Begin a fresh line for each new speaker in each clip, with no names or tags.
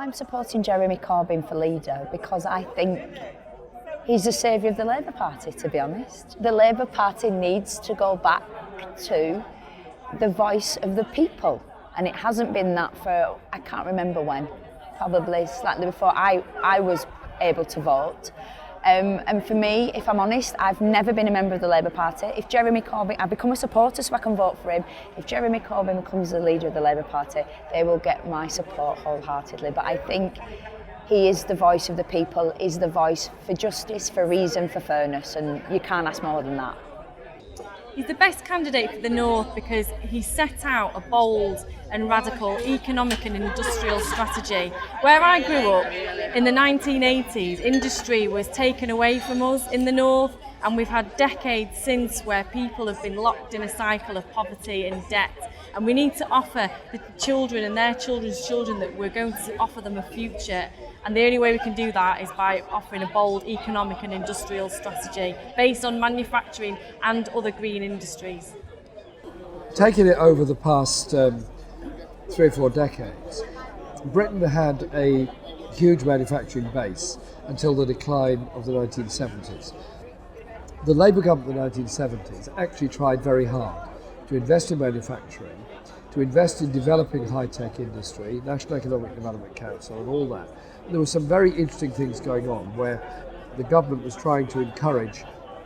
I'm supporting Jeremy Corbyn for leader because I think he's the saviour of the Labour Party, to be honest. The Labour Party needs to go back to the voice of the people, and it hasn't been that for, I can't remember when, probably slightly before I was able to vote. And for me, if I'm honest, I've never been a member of the Labour Party. If Jeremy Corbyn, I've become a supporter so I can vote for him. If Jeremy Corbyn becomes the leader of the Labour Party, they will get my support wholeheartedly. But I think he is the voice of the people, is the voice for justice, for reason, for fairness, and you can't ask more than that.
He's the best candidate for the North because he set out a bold and radical economic and industrial strategy. Where I grew up in the 1980s, industry was taken away from us in the North, and we've had decades since where people have been locked in a cycle of poverty and debt. And we need to offer the children and their children's children that we're going to offer them a future. And the only way we can do that is by offering a bold economic and industrial strategy based on manufacturing and other green industries.
Taking it over the past 3 or 4 decades, Britain had a huge manufacturing base until the decline of the 1970s. The Labour government in the 1970s actually tried very hard to invest in manufacturing, to invest in developing high-tech industry, National Economic Development Council and all that. There were some very interesting things going on where the government was trying to encourage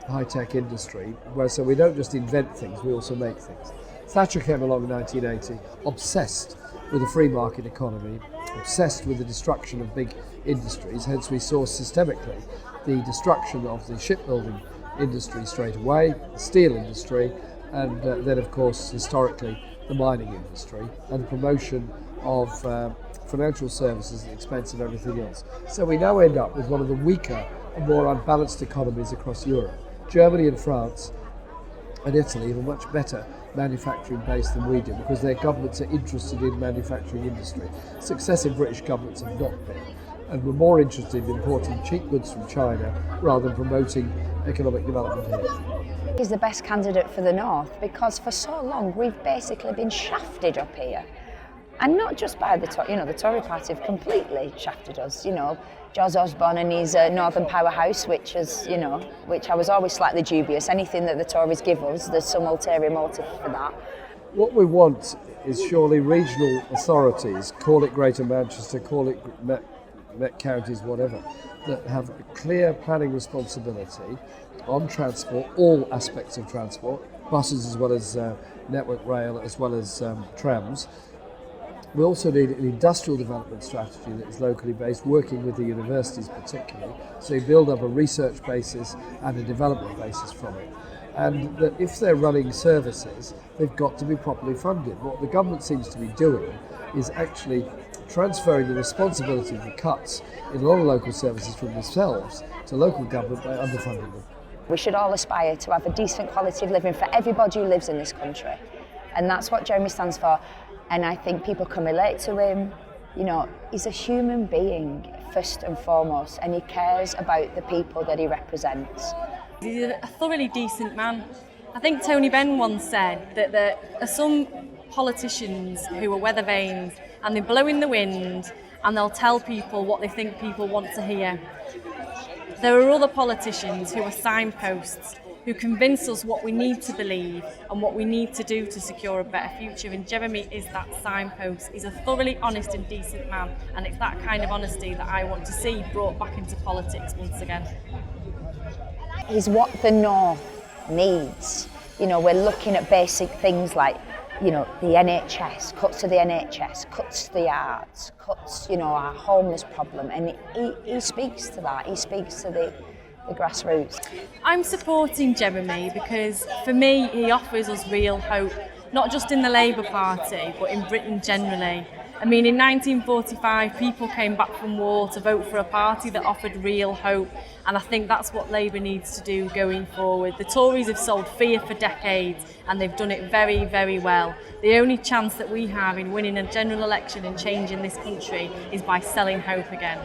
high-tech industry, where so we don't just invent things, we also make things. Thatcher came along in 1980, obsessed with a free market economy, obsessed with the destruction of big industries, hence we saw systemically the destruction of the shipbuilding industry straight away, the steel industry, and then of course historically the mining industry, and the promotion of financial services at the expense of everything else. So we now end up with one of the weaker and more unbalanced economies across Europe. Germany and France and Italy have a much better manufacturing base than we do because their governments are interested in manufacturing industry. Successive British governments have not been, and we're more interested in importing cheap goods from China rather than promoting economic development here.
He's the best candidate for the North because for so long we've basically been shafted up here. And not just by the Tory party have completely shafted us. Jos Osborne and his Northern Powerhouse, which I was always slightly dubious. Anything that the Tories give us, there's some ulterior motive for that.
What we want is surely regional authorities, call it Greater Manchester, call it Met Counties, whatever, that have a clear planning responsibility on transport, all aspects of transport, buses as well as network rail, as well as trams. We also need an industrial development strategy that is locally based, working with the universities particularly, so you build up a research basis and a development basis from it. And that if they're running services, they've got to be properly funded. What the government seems to be doing is actually transferring the responsibility of the cuts in a lot of local services from themselves to local government by underfunding them.
We should all aspire to have a decent quality of living for everybody who lives in this country. And that's what Jeremy stands for. And I think people can relate to him. He's a human being first and foremost, and he cares about the people that he represents.
He's a thoroughly decent man. I think Tony Benn once said that there are some politicians who are weather vanes and they blow in the wind and they'll tell people what they think people want to hear. There are other politicians who are signposts, who convince us what we need to believe and what we need to do to secure a better future. And Jeremy is that signpost. He's a thoroughly honest and decent man, and it's that kind of honesty that I want to see brought back into politics once again.
He's what the North needs. We're looking at basic things like, the NHS, cuts to the NHS, cuts to the arts, cuts, our homeless problem, and he speaks to that. He speaks to the grassroots.
I'm supporting Jeremy because for me he offers us real hope, not just in the Labour Party but in Britain generally. I mean, in 1945 people came back from war to vote for a party that offered real hope, and I think that's what Labour needs to do going forward. The Tories have sold fear for decades and they've done it very, very well. The only chance that we have in winning a general election and changing this country is by selling hope again.